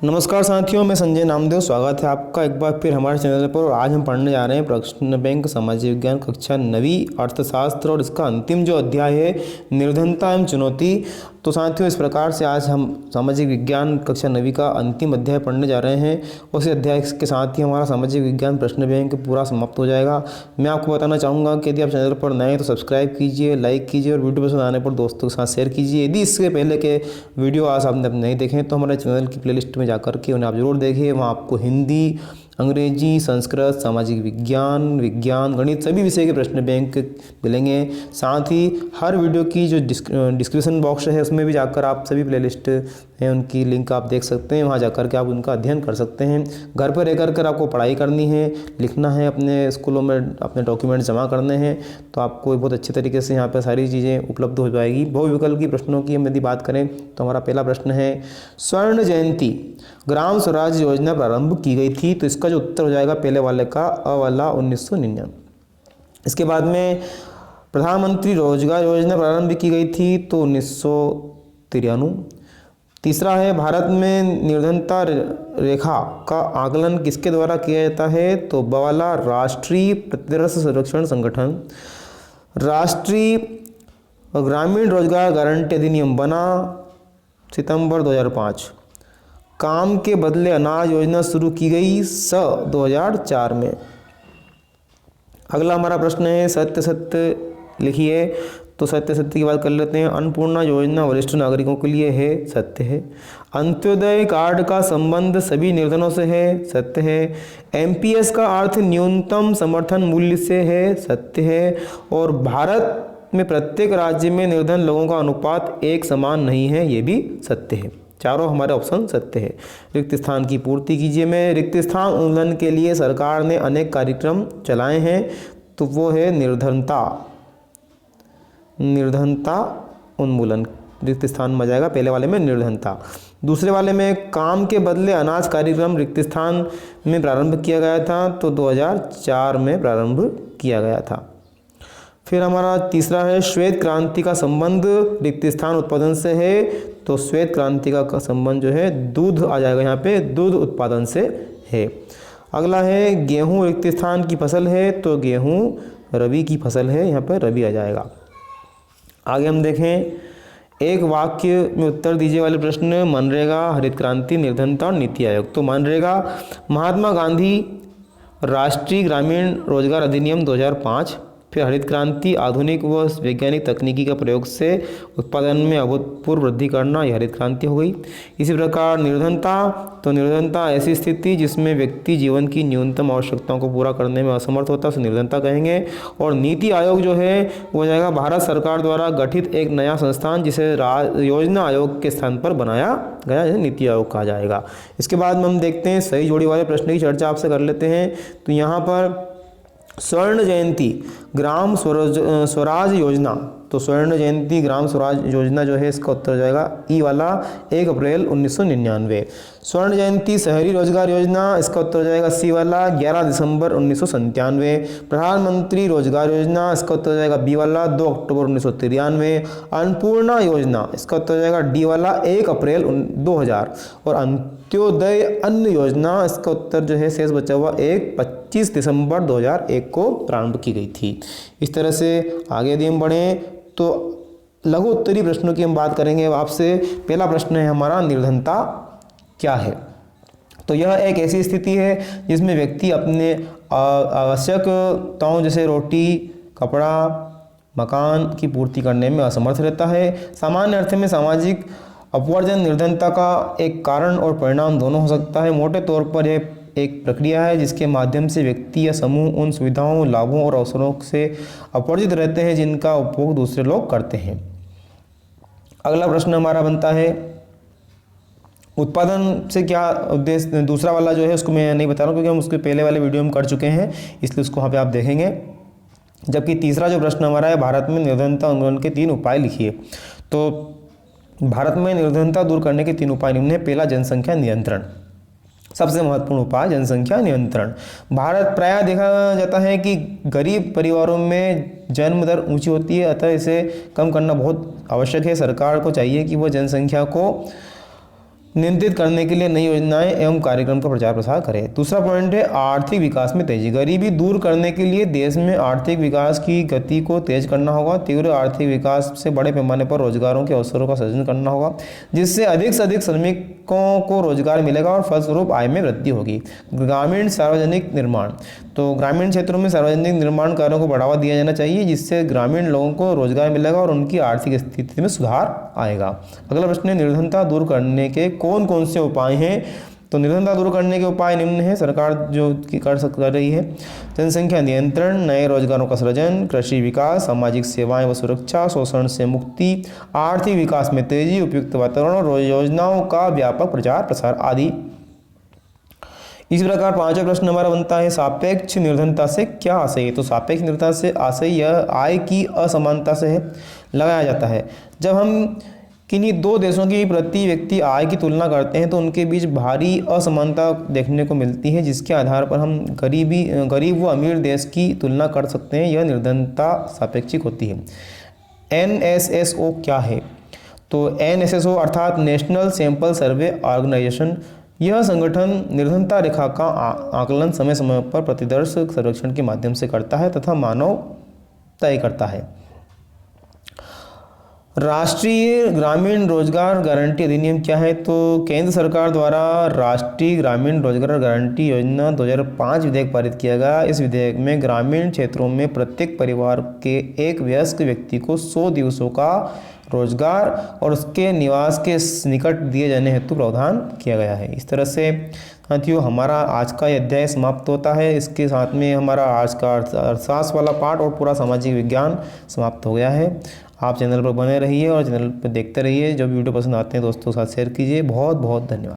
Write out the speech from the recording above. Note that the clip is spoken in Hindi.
नमस्कार साथियों, मैं संजय नामदेव। स्वागत है आपका एक बार फिर हमारे चैनल पर। और आज हम पढ़ने जा रहे हैं प्रश्न बैंक सामाजिक विज्ञान कक्षा 9वीं अर्थशास्त्र, और इसका अंतिम जो अध्याय है निर्धनता एवं चुनौती। तो साथियों, इस प्रकार से आज हम सामाजिक विज्ञान कक्षा 9वीं का अंतिम अध्याय पढ़ने जा रहे हैं। उस अध्याय के साथ ही हमारा सामाजिक विज्ञान प्रश्न बैंक पूरा समाप्त हो जाएगा। मैं आपको बताना चाहूँगा कि यदि आप चैनल पर नए हैं तो सब्सक्राइब कीजिए, लाइक कीजिए और वीडियो पसंद आने पर दोस्तों के साथ शेयर कीजिए। यदि इससे पहले के वीडियो आज आपने नहीं देखें तो हमारे चैनल की प्लेलिस्ट में जाकर के उन्हें आप जरूर देखिए। वहाँ आपको हिंदी, अंग्रेजी, संस्कृत, सामाजिक विज्ञान, गणित सभी विषय के प्रश्न बैंक मिलेंगे। साथ ही हर वीडियो की जो डिस्क्रिप्शन बॉक्स है उसमें भी जाकर आप सभी प्लेलिस्ट हैं उनकी लिंक आप देख सकते हैं। वहाँ जाकर के आप उनका अध्ययन कर सकते हैं। घर पर रह कर आपको पढ़ाई करनी है, लिखना है, अपने स्कूलों में अपने डॉक्यूमेंट जमा करने हैं, तो आपको बहुत अच्छे तरीके से यहाँ पर सारी चीज़ें उपलब्ध हो जाएगी। बहुविकल्प की प्रश्नों की हम यदि बात करें तो हमारा पहला प्रश्न है, स्वर्ण जयंती ग्राम स्वराज योजना प्रारंभ की गई थी। तो इसका जो उत्तर हो जाएगा पहले वाले का अ वाला 1999। इसके बाद में प्रधानमंत्री रोजगार योजना प्रारंभ की गई थी तो 1993। तीसरा है, भारत में निर्धनता रेखा का आकलन किसके द्वारा किया जाता है? तो ब वाला राष्ट्रीय प्रतिरक्षण संरक्षण संगठन। राष्ट्रीय ग्रामीण रोजगार गारंटी अधिनियम बना सितंबर 2005। काम के बदले अनाज योजना शुरू की गई 2004 में। अगला हमारा प्रश्न है, सत्य सत्य लिखिए। तो सत्य सत्य की बात कर लेते हैं। अन्नपूर्णा योजना वरिष्ठ नागरिकों के लिए है, सत्य है। अंत्योदय कार्ड का संबंध सभी निर्धनों से है, सत्य है। एमपीएस का अर्थ न्यूनतम समर्थन मूल्य से है, सत्य है। और भारत में प्रत्येक राज्य में निर्धन लोगों का अनुपात एक समान नहीं है, ये भी सत्य है। चारों हमारे ऑप्शन सत्य है। रिक्त स्थान की पूर्ति कीजिए में। रिक्त स्थान उन्मूलन के लिए सरकार ने अनेक कार्यक्रम चलाए हैं, तो वो है निर्धनता उन्मूलन। रिक्त स्थान में जाएगा पहले वाले में निर्धनता। दूसरे वाले में काम के बदले अनाज कार्यक्रम रिक्त स्थान में प्रारंभ किया गया था, तो 2004 में प्रारंभ किया गया था। फिर हमारा तीसरा है, श्वेत क्रांति का संबंध रिक्त स्थान उत्पादन से है, तो श्वेत क्रांति का संबंध जो है दूध आ जाएगा, यहाँ पे दूध उत्पादन से है। अगला है, गेहूं रिक्त स्थान की फसल है, तो गेहूं रबी की फसल है, यहाँ पर रबी आ जाएगा। आगे हम देखें, एक वाक्य में उत्तर दीजिए वाले प्रश्न, मनरेगा, हरित क्रांति, निर्धनता और नीति आयोग। तो मनरेगा, महात्मा गांधी राष्ट्रीय ग्रामीण रोजगार अधिनियम 2005। फिर हरित क्रांति, आधुनिक व वैज्ञानिक तकनीकी का प्रयोग से उत्पादन में अभूतपूर्व वृद्धि करना, यह हरित क्रांति हो गई। इसी प्रकार निर्धनता, तो निर्धनता ऐसी स्थिति जिसमें व्यक्ति जीवन की न्यूनतम आवश्यकताओं को पूरा करने में असमर्थ होता है, उसे निर्धनता कहेंगे। और नीति आयोग जो है वो जाएगा भारत सरकार द्वारा गठित एक नया संस्थान, जिसे योजना आयोग के स्थान पर बनाया गया, जिसे नीति आयोग कहा जाएगा। इसके बाद में हम देखते हैं सही जोड़ी वाले प्रश्न की चर्चा आपसे कर लेते हैं। तो यहाँ पर स्वर्ण जयंती ग्राम स्वराज योजना, तो स्वर्ण जयंती ग्राम स्वराज योजना जो है इसका उत्तर हो जाएगा ई वाला 1 अप्रैल 1999। स्वर्ण जयंती शहरी रोजगार योजना, इसका उत्तर हो जाएगा सी वाला 11 दिसंबर 1997। प्रधानमंत्री रोजगार योजना, इसका उत्तर हो जाएगा बी वाला 2 अक्टूबर 1993। अन्नपूर्णा योजना, इसका उत्तर हो जाएगा डी वाला 1 अप्रैल 2000। और अंत्योदय अन्न योजना, इसका उत्तर जो है शेष बचा हुआ 25 दिसंबर 2001 को प्रारंभ की गई थी। इस तरह से आगे यदि हम बढ़ें तो लघु उत्तरी प्रश्नों की हम बात करेंगे आपसे। पहला प्रश्न है हमारा, निर्धनता क्या है? तो यह एक ऐसी स्थिति है जिसमें व्यक्ति अपने आवश्यकताओं जैसे रोटी, कपड़ा, मकान की पूर्ति करने में असमर्थ रहता है। सामान्य अर्थ में सामाजिक अपवर्जन निर्धनता का एक कारण और परिणाम दोनों हो सकता है। मोटे तौर पर यह एक प्रक्रिया है जिसके माध्यम से व्यक्ति या समूह उन सुविधाओं, लाभों और अवसरों से अपवर्जित रहते हैं जिनका उपभोग दूसरे लोग करते हैं। अगला प्रश्न हमारा बनता है, उत्पादन से क्या उद्देश्य? दूसरा वाला जो है उसको मैं नहीं बता रहा हूँ क्योंकि हम उसके पहले वाले वीडियो में कर चुके हैं, इसलिए उसको यहाँ पे आप देखेंगे। जबकि तीसरा जो प्रश्न हमारा है, भारत में निर्धनता उन्मूलन के 3 उपाय लिखिए। तो भारत में निर्धनता दूर करने के 3 उपाय निम्न है। पहला, जनसंख्या नियंत्रण, सबसे महत्वपूर्ण उपाय जनसंख्या नियंत्रण। भारत प्रायः देखा जाता है कि गरीब परिवारों में जन्म दर ऊंची होती है, अतः इसे कम करना बहुत आवश्यक है। सरकार को चाहिए कि वह जनसंख्या को नियंत्रित करने के लिए नई योजनाएं एवं कार्यक्रम का प्रचार प्रसार करें। दूसरा पॉइंट है आर्थिक विकास में तेजी। गरीबी दूर करने के लिए देश में आर्थिक विकास की गति को तेज करना होगा। तीव्र आर्थिक विकास से बड़े पैमाने पर रोजगारों के अवसरों का सृजन करना होगा, जिससे अधिक से अधिक श्रमिकों को रोजगार मिलेगा और फलस्वरूप आय में वृद्धि होगी। ग्रामीण सार्वजनिक निर्माण, तो ग्रामीण क्षेत्रों में सार्वजनिक निर्माण कार्यों को बढ़ावा दिया जाना चाहिए, जिससे ग्रामीण लोगों को रोजगार मिलेगा और उनकी आर्थिक स्थिति में सुधार आएगा। अगला प्रश्न है निर्धनता दूर करने के कौन कौन से उपाय हैं। तो निर्धनता दूर करने के उपाय निम्न हैं, सरकार जो कर रही है। जनसंख्या नियंत्रण, नए रोजगारों का सृजन, कृषि विकास, सामाजिक सेवाएं व सुरक्षा, शोषण से मुक्ति, आर्थिक विकास में तेजी, उपयुक्त वातावरण और योजनाओं का व्यापक प्रचार प्रसार आदि। इस प्रकार पांचवा प्रश्न हमारा बनता है सापेक्ष निर्धनता से क्या आशय है। तो सापेक्ष निर्धनता से आशय यह आय की असमानता से है, लगाया जाता है। जब हम किन्हीं दो देशों की प्रति व्यक्ति आय की तुलना करते हैं तो उनके बीच भारी असमानता देखने को मिलती है, जिसके आधार पर हम गरीब व अमीर देश की तुलना कर सकते हैं। यह निर्धनता सापेक्षिक होती है। NSSO क्या है। तो NSSO अर्थात नेशनल सैंपल सर्वे ऑर्गेनाइजेशन, यह संगठन निर्धनता रेखा का आकलन समय समय पर प्रतिदर्श सर्वेक्षण के माध्यम से करता है तथा मानव तय करता है। राष्ट्रीय ग्रामीण रोजगार गारंटी अधिनियम क्या है। तो केंद्र सरकार द्वारा राष्ट्रीय ग्रामीण रोजगार गारंटी योजना 2005 विधेयक पारित किया गया। इस विधेयक में ग्रामीण क्षेत्रों में प्रत्येक परिवार के एक वयस्क व्यक्ति को 100 दिवसों का रोजगार और उसके निवास के निकट दिए जाने हेतु प्रावधान किया गया है। इस तरह से साथियों हमारा आज का अध्याय समाप्त होता है। इसके साथ में हमारा आज का अर्थशास्त्र वाला पाठ और पूरा सामाजिक विज्ञान समाप्त हो गया है। आप चैनल पर बने रहिए और चैनल पर देखते रहिए। जो वीडियो पसंद आते हैं दोस्तों के साथ शेयर कीजिए। बहुत बहुत धन्यवाद।